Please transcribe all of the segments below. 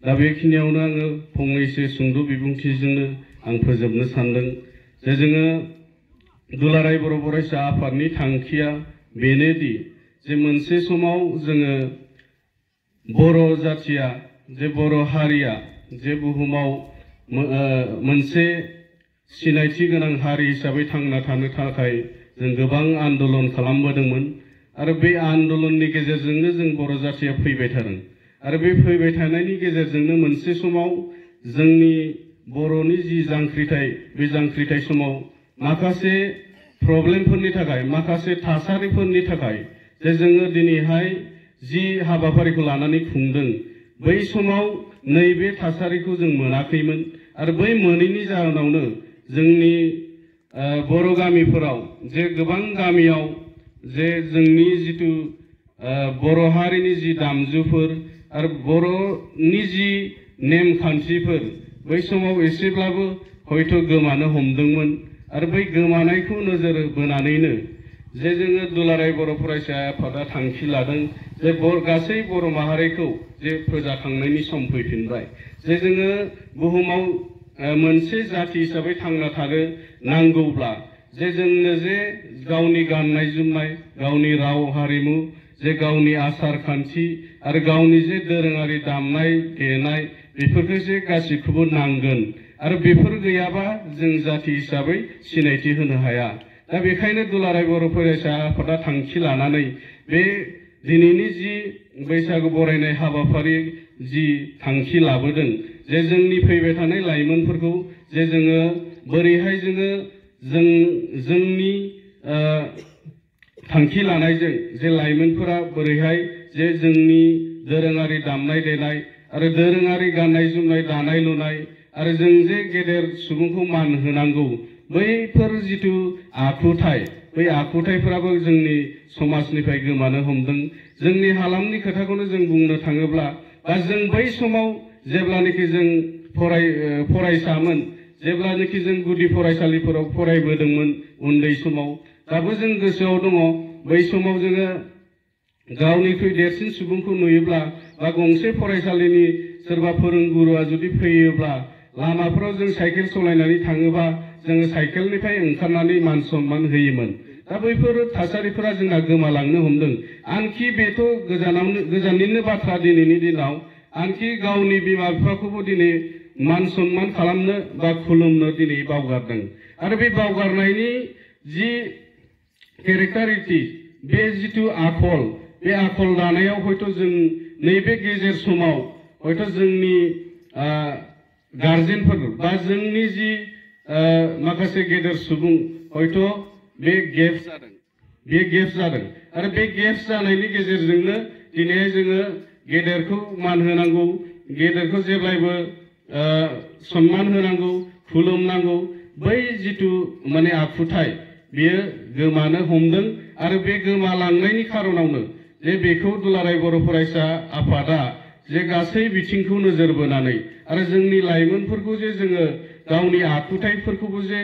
दा बेखिनियावनो आङो फंनैसो सुंद' बिबुंथिजोंनो आं फोजोबनो सानदों जे जोङो दुलाराय बर' फरायसा आफादनि थांखिया बेनोदि जे मोनसे समाव जोङो बर' जाथिया जे बर' हारिया जे बुहुमाव मोनसे सिनायथि गोनां हारि हिसाबै थांना थानो थाखाय जों गोबां आन्दोलन खालामबोदोंमोन आरो बे आन्दोलननि गेजेरजोंनो जों बर' जाथिया फैबाय थादों आरो बे फैबाय थानायनि गेजेरजोंनो मोनसे समाव जोंनि बर'नि जि जांख्रिथाय बे जांख्रिथाय समाव माखासे प्रब्लेमफोरनि थाखाय माखासे थासारिफोरनि थाखाय जे जोङो दिनैहाय जि हाबाफारिखौ लानानै खुंदों बै समाव नैबे थासारिखौ जों मोनाखैमोन आरो बै मोनैनि जाहोनावनो जोंनि बर' गामिफोराव जे गोबां गामियाव जे जोंनि जितु बर' हारिनि जि दामजुफोर आरो बर'नि जि नेमखान्थिफोर बै समाव एसेब्लाबो हयथ' गोमानो हमदोंमोन आरो बै गोमानायखौ नोजोर बोनानैनो जे जोङो दुलाराय बर' फरायसा आफादा थांखि लादों जे गासै बर' माहारिखौ जे फोजाखांनायनि सम फैफिनबाय जे जोङो बुहुमाव मोनसे जाति हिसाबै थांना थानो नांगौब्ला जे जोंनो जे गावनि गाननाय जोमनाय गावनि राव हारिमु जे गावनि आसार खान्थि आरो गावनि जे दोरोङारि दामनाय देनाय बेफोरखौ जे गासैखौबो नांगोन आरो बेफोर गैयाबा जों जाति हिसाबै सिनायथि होनो हाया दा बेखायनो दुलाराय बर' फरायसा आफादा थांखि लानानै बे दिनैनि जि बैसागु बरायनाय हाबाफारि जि थांखि लाबोदों जे जोंनि फैबाय थानाय लाइमोनफोरखौ जे जोङो बोरैहाय जोंनि थांखि लानायजों जे लाइमोनफोरा बोरैहाय जे जोंनि दोरोङारि दामनाय देनाय आरो दोरोङारि गाननाय जोमनाय दानाय लुनाय आरो जों जे गेदेर सुबुंखौ मान होनांगौ बैफोर जितु आखुथाय बै आखुथायफोराबो जोंनि समाजनिफ्राय गोमानो हमदों जोंनि हालामनि खोथाखौनो जों बुंनो थाङोब्ला बा जों बै समाव जेब्लानोखि जों फरायसामोन जेब्लानोखि जों गुदि फरायसालिफोराव फरायबोदोंमोन उन्दै समाव दाबो जों गोसोआव दङ बै समाव जोङो गावनिख्रुइ देरसिन सुबुंखौ नुयोब्ला बा गंसे फरायसालिनि सोरबा फोरोंगुरुआ जुदि फैयोब्ला लामाफोराव जों साइकेल सालायनानै थाङोबा जोङो साइकेलनिफ्राय ओंखारनानै मान सनमान होयोमोन दा बैफोर थासारिफोरा जोंना गोमालांनो हमदों आनखि बेथ' गोजाननिनो बाथ्रा दिनैनि दिनाव आनखि गावनि बिमा बिफाखौबो दिनै मान सनमान खालामनो बा खुलुमनो दिनै बावगारदों आरो बे बावगारनायनि जि केरेक्टारिटि बे जितु आखल बे आखल दानायाव हयथ' जों नैबे गेजेर समाव हयथ' जोंनि गार्जेनफोर बा जोंनि जि माखासे गेदेर सुबुं हयथ' बे गेप्स जादों आरो बे गेप्स जानायनि गेजेरजोंनो दिनै जोङो गेदेरखौ मान होनांगौ गेदेरखौ जेब्लायबो सन्मान होनांगौ खुलुमनांगौ बै जितु माने आखुथाय बेयो गोमानो हमदों आरो बे गोमालांनायनि खारनावनो जे बेखौ दुलाराय बर' फरायसा आफादा जे गासै बिथिंखौ नोजोर बोनानै आरो जोंनि लाइमोनफोरखौ जे जोङो गावनि आखुथायफोरखौबो जे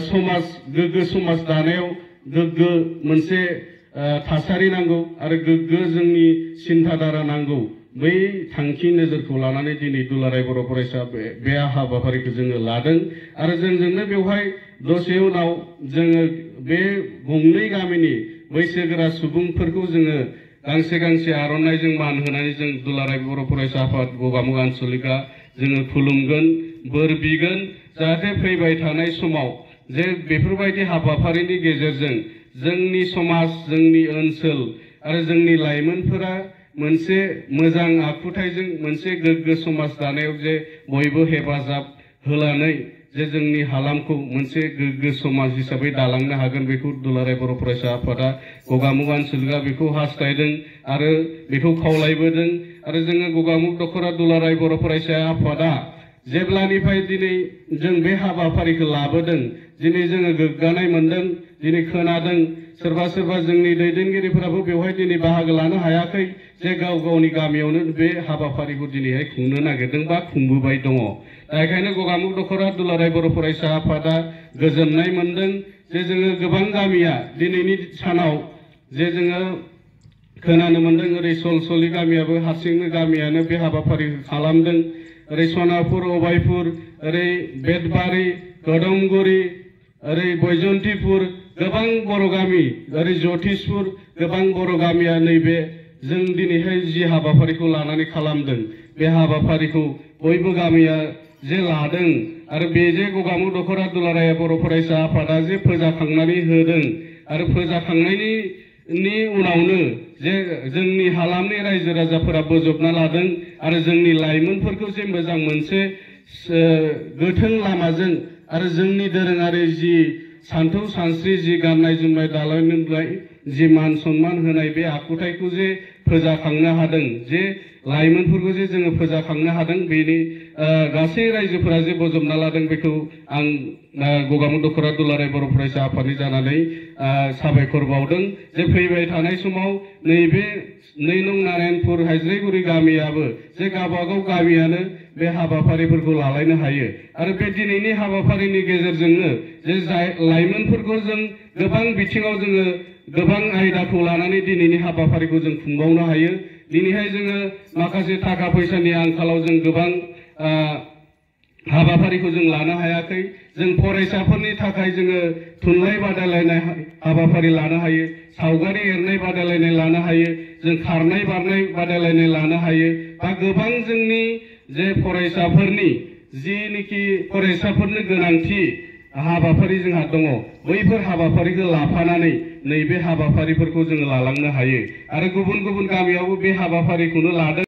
समाज गोग्गो समाज दानायाव गोग्गो मोनसे थासारि नांगौ आरो गोग्गो जोंनि सिन्थाधारा नांगौ बै थांखि नोजोरखौ लानानै दिनै दुलाराय बर' फरायसा बे हाबाफारिखौ जोङो लादों आरो जोंजोंनो बेवहाय दसे उनाव जोङो बे गंनै गामिनि बैसोगोरा सुबुंफोरखौ जोङो गांसे आर'नाइजों मान होनानै जों दुलाराय बर' फरायसा आफाद गगामुग आन्चलिकआ जोङो खुलुमगोन बोर बिगोन जाहाथे फैबाय थानाय समाव जे बेफोरबायदि हाबाफारिनि गेजेरजों जोंनि समाज जोंनि ओनसोल आरो जोंनि लाइमोनफोरा मोनसे मोजां आखुथायजों मोनसे गोग्गो समाज दानायाव जे बयबो हेफाजाब होलानै जे जोंनि हालामखौ मोनसे गोग्गो समाज हिसाबै दालांनो हागोन बेखौ दुलाराय बर' फरायसा आफादा गगामुग आन्चलिकआ बेखौ हास्थायदों आरो बेखौ खावलायबोदों आरो जोङो गगामुग दख'रा दुलाराय बर' फरायसा आफादा जेब्लानिफ्राय दिनै जों बे हाबाफारिखौ लाबोदों दिनै जोङो गोग्गानाय मोनदों दिनै खोनादों सोरबा जोंनि दैदेनगिरिफोराबो बेवहाय दिनै बाहागो लानो हायाखै जे गावनि गामियावनो बे हाबाफारिखौ दिनैहाय खुंनो नागिरदों बा खुंबोबाय दङ दा बेखायनो गगामुग दख'रा दुलाराय बर' फरायसा आफादा गोजोननाय मोनदों जे जोङो गोबां गामिया दिनैनि सानाव जे जोङो खोनानो मोनदों ओरै सलसलि गामियाबो हारसिंनो गामियानो बे हाबाफारिखौ खालामदों। ओरै सनापुर, अबायपुर, ओरै बेदबारि, कदमगुरि, ओरै बैजन्तिपुर गोबां बर' गामि, ओरै जतिसपुर गोबां बर' गामिया नैबे जों दिनैहाय जि हाबाफारिखौ लानानै खालामदों बे हाबाफारिखौ बयबो गामिया जे लादों आरो बे जे गगामुख दख'रा दुलाराय बर' फरायसा आफादा जे फोजाखांनानै होदों आरो फोजाखांनायनि उनावनो जे जोंनि हालामनि रायजो राजाफोरा बोजबना लादों आरो जोंनि लाइमोनफोरखौ जे मोजां मोनसे गोथों लामाजों आरो जोंनि दोरोङारि जि सानथौ सानस्रि जि गाननाय जोमनाय दानाय लुनाय जि मान सन्मान होनाय बे आखुथायखौ जे फोजाखांनो हादों, जे लाइमोनफोरखौ जे जोङो फोजाखांनो हादों, बेनि गासै रायजोफोरा जे बजबना लादों बेखौ आं गगामुख दख'रा दुलाराय बर' फरायसा आफादनि जानानै साबायखर बावदों जे फैबाय थानाय समाव नैबे 2 नं नारायणपुर हाइज्राइगुरि गामियाबो जे गावबागाव गामियानो बे हाबाफारिफोरखौ लालायनो हायो आरो बे दिनैनि हाबाफारिनि गेजेरजोंनो जे लाइमोनफोरखौ जों गोबां बिथिङाव जोङो गोबां आयदाखौ लानानै दिनैनि हाबाफारिखौ जों खुंबावनो हायो। दिनैहाय जोङो माखासे थाखा फैसानि आंखालाव जों गोबां हाबाफारिखौ जों लानो हायाखै। जों फरायसाफोरनि थाखाय जोङो थुनलाइ बादायलायनाय हाबाफारि लानो हायो, सावगारि एरनाय बादायलायनाय लानो हायो, जों खारनाय बारनाय बादायलायनाय लानो हायो बा गोबां जोंनि जे फरायसाफोरनि जिनिखि फरायसाफोरनो गोनांथि हाबाफारि जोंहा दङ, बैफोर हाबाफारिखौ लाफानानै नैबे हाबाफारिफोरखौ जोङो लालांनो हायो आरो गुबुन गुबुन गामियावबो बे हाबाफारिखौनो लादों।